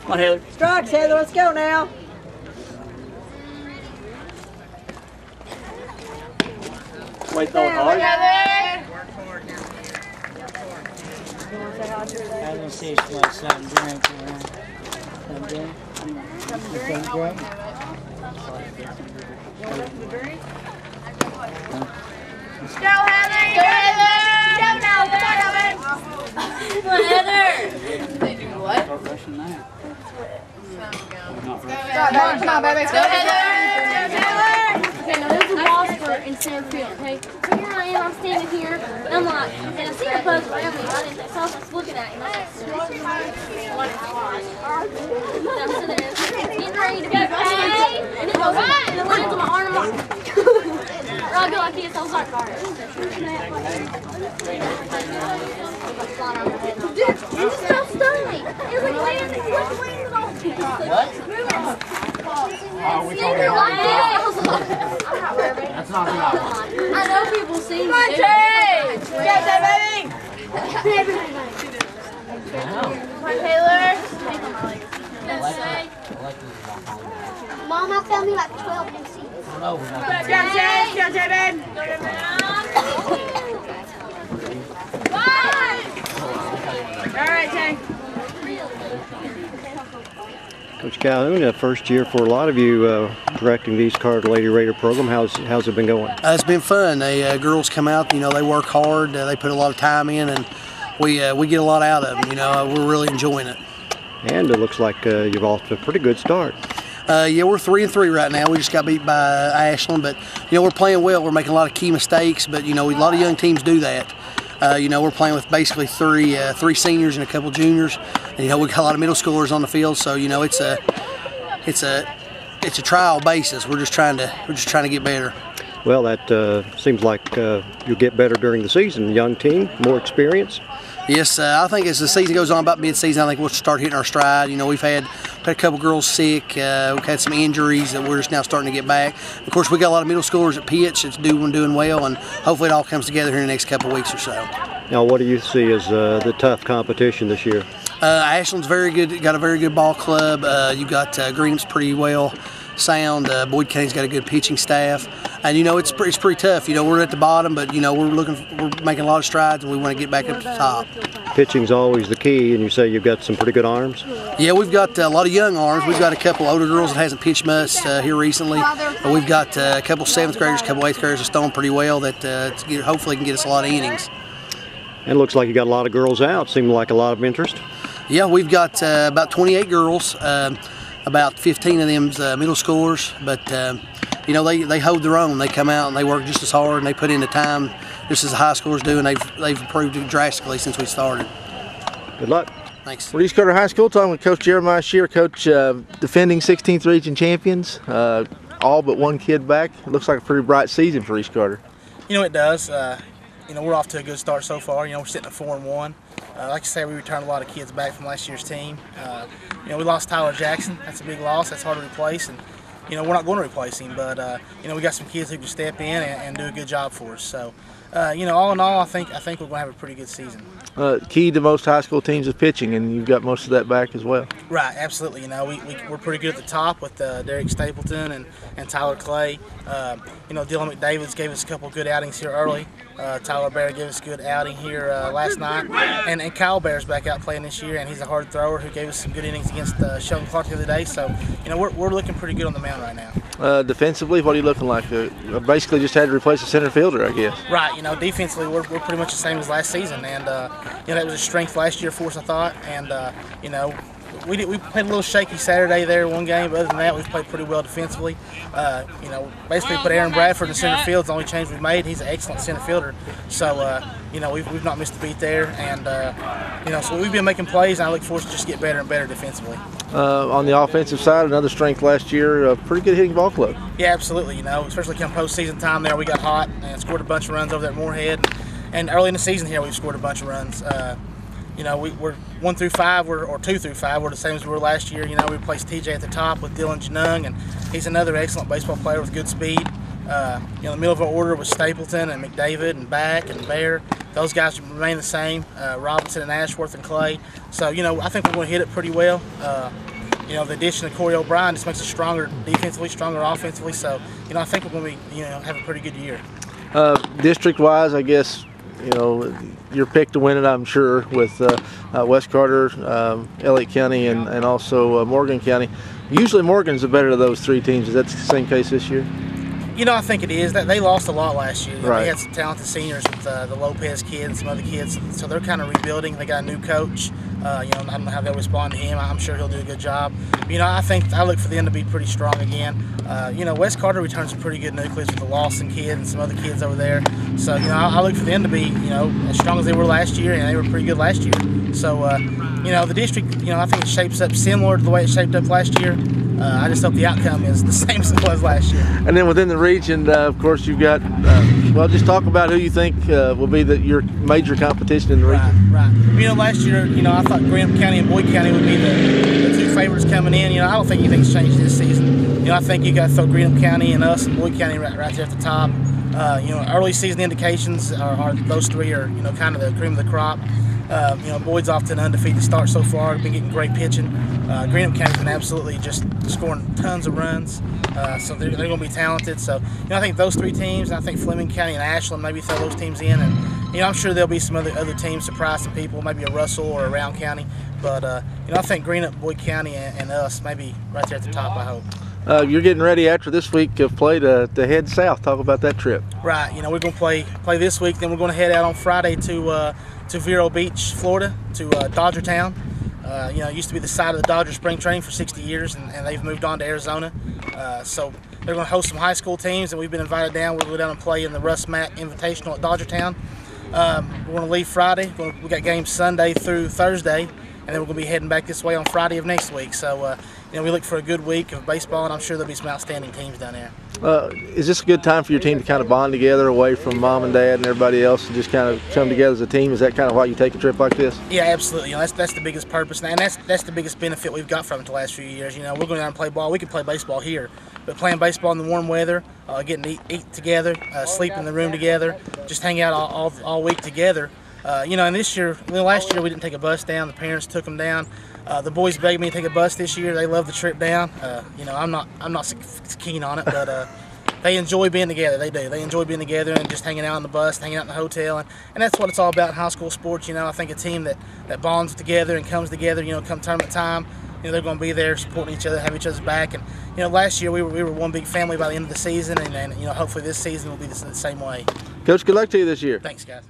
Come on, Heather. Strikes, Heather. Let's go now. Wait, throw it hard. I don't see it's like something drink. Something drink? Let's go, Heather! Go, Heather! Go now! Come on, Heather! They do what? Start rushing now. Come on, baby. Go, Heather! Okay, now there's a ball spurt in center field, okay? So here I am, I'm standing here, and I'm like, and I see the post around me, I didn't, so I was just looking at it, and I was like, and I'm sitting there, getting ready to be rushing, and it goes, and it lands on my arm, I'm like, or I'll go like this, I was like, dude, you just got stung me. It was like landing on me. That's not good. I know people see me. Come on, Jay! Go, baby! Come on, Taylor. Mom, I found me like 12 new seats. No, we're not. Go, Jay! Go, Jay, all right, Jay. Coach Calhoun, first year for a lot of you directing the East Carter Lady Raider program. How's it been going? It's been fun. They girls come out, you know, they work hard, they put a lot of time in, and we get a lot out of them. You know, we're really enjoying it. And it looks like you've off to a pretty good start. Yeah, we're 3-3 right now. We just got beat by Ashland, but you know, we're playing well. We're making a lot of key mistakes, but you know, a lot of young teams do that. You know, we're playing with basically three seniors and a couple juniors, and you know, we got a lot of middle schoolers on the field. So you know, it's a trial basis. We're just trying to get better. Well, that seems like you'll get better during the season. Young team, more experience. Yes, I think as the season goes on, about mid-season, I think we'll start hitting our stride. You know, we've had a couple girls sick. We've had some injuries that we're just now starting to get back. Of course, we got a lot of middle schoolers at Pitch that's doing well, and hopefully it all comes together here in the next couple of weeks or so. Now, what do you see as the tough competition this year? Ashland's very good. Got a very good ball club. You got Greenup's pretty well sound. Boyd County's got a good pitching staff, and you know it's pretty tough. You know, we're at the bottom, but you know we're making a lot of strides, and we want to get back up to the top. Pitching's always the key, and you say you've got some pretty good arms. Yeah, we've got a lot of young arms. We've got a couple older girls that hasn't pitched much here recently. But we've got a couple 7th graders, a couple 8th graders that's throwing pretty well that hopefully can get us a lot of innings. And it looks like you got a lot of girls out. Seemed like a lot of interest. Yeah, we've got about 28 girls. About 15 of them's middle schoolers, but you know they hold their own. They come out and they work just as hard and they put in the time just as the high schoolers do, and they've improved drastically since we started. Good luck. Thanks. We're East Carter High School talking with Coach Jeremiah Shear, Coach defending 16th region champions. All but one kid back. It looks like a pretty bright season for East Carter. You know it does. You know we're off to a good start so far. You know we're sitting at 4-1. Like I say, we returned a lot of kids back from last year's team. You know, we lost Tyler Jackson. That's a big loss. That's hard to replace, and you know we're not going to replace him. But you know we got some kids who can step in and do a good job for us. So you know, all in all, I think we're going to have a pretty good season. Key to most high school teams is pitching, and you've got most of that back as well. Right, absolutely. You know, we're pretty good at the top with Derek Stapleton and Tyler Clay. You know, Dylan McDavids gave us a couple good outings here early. Tyler Bear gave us a good outing here last night. And Kyle Bear's back out playing this year, and he's a hard thrower who gave us some good innings against Sheldon Clark the other day. So, you know, we're looking pretty good on the mound right now. Defensively, what are you looking like? Basically just had to replace a center fielder, I guess. Right, you know, defensively we're pretty much the same as last season, and you know, that was a strength last year for us, I thought, and you know, we played a little shaky Saturday there one game, but other than that, we've played pretty well defensively. You know, basically put Aaron Bradford in center field. It's the only change we've made. He's an excellent center fielder, so you know, we've not missed a beat there, and you know, so we've been making plays, and I look forward to just get better and better defensively. On the offensive side, another strength last year, a pretty good hitting ball club. Yeah, absolutely. You know, especially come postseason time there, we got hot and scored a bunch of runs over there at Moorhead, and early in the season here we've scored a bunch of runs. You know, we're 1 through 5, or 2 through 5. We're the same as we were last year. You know, we placed TJ at the top with Dylan Janung, and he's another excellent baseball player with good speed. You know, the middle of our order was Stapleton and McDavid and Back and Bear. Those guys remain the same. Robinson and Ashworth and Clay. So, you know, I think we're going to hit it pretty well. You know, the addition of Corey O'Brien just makes us stronger defensively, stronger offensively. So, you know, I think we're going to be, you know, have a pretty good year. District-wise, I guess, you know, your pick to win it, I'm sure, with West Carter, Elliott County, and also Morgan County. Usually Morgan's the better of those 3 teams. Is that the same case this year? You know, I think it is. That they lost a lot last year. Right. They had some talented seniors with the Lopez kid and some other kids, so they're kind of rebuilding. They got a new coach. You know, I don't know how they'll respond to him. I'm sure he'll do a good job. But, you know, I look for them to be pretty strong again. You know, West Carter returns a pretty good nucleus with the Lawson kid and some other kids over there. So, you know, I look for them to be, you know, as strong as they were last year, and they were pretty good last year. So, you know, the district, you know, I think it shapes up similar to the way it shaped up last year. I just hope the outcome is the same as it was last year. And then within the region, of course, you've got, well, just talk about who you think will be your major competition in the region. Right. You know, last year, you know, I thought Graham County and Boyd County would be the 2 favorites coming in. You know, I don't think anything's changed this season. You know, I think you got to throw Graham County and us and Boyd County right there at the top. You know, early season indications are those 3 are, you know, kind of the cream of the crop. You know, Boyd's off to an undefeated start so far. Been getting great pitching. Greenham County's been absolutely just scoring tons of runs. So they're going to be talented. So, you know, I think those 3 teams, and I think Fleming County and Ashland, maybe throw those teams in. And, you know, I'm sure there'll be some other teams surprise some people, maybe a Russell or a Round County. But, you know, I think Greenup, Boyd County, and us maybe right there at the top, I hope. You're getting ready after this week of play to head south. Talk about that trip. Right. You know, we're going to play this week. Then we're going to head out on Friday to Vero Beach, Florida, to Dodgertown. You know, it used to be the site of the Dodger spring training for 60 years, and they've moved on to Arizona. So they're going to host some high school teams, and we've been invited down. We'll go down and play in the Russ Mack Invitational at Dodgertown. We're going to leave Friday. We got games Sunday through Thursday, and then we're going to be heading back this way on Friday of next week. So, you know, we look for a good week of baseball, and I'm sure there'll be some outstanding teams down there. Is this a good time for your team to kind of bond together away from mom and dad and everybody else and just kind of come together as a team? Is that kind of why you take a trip like this? Yeah, absolutely. You know, that's the biggest purpose, and that's the biggest benefit we've got from it the last few years. You know, we're going down and play ball. We can play baseball here, but playing baseball in the warm weather, getting to eat together, sleep in the room together, just hang out all week together. You know, and this year, last year we didn't take a bus down. The parents took them down. The boys begged me to take a bus this year. They love the trip down. You know, I'm not so keen on it, but they enjoy being together. They do. They enjoy being together and just hanging out on the bus, hanging out in the hotel, and that's what it's all about in high school sports. You know, I think a team that bonds together and comes together. You know, come tournament time, you know, they're going to be there supporting each other, have each other's back. And you know, last year we were one big family by the end of the season, and you know, hopefully this season will be the same way. Coach, good luck to you this year. Thanks, guys.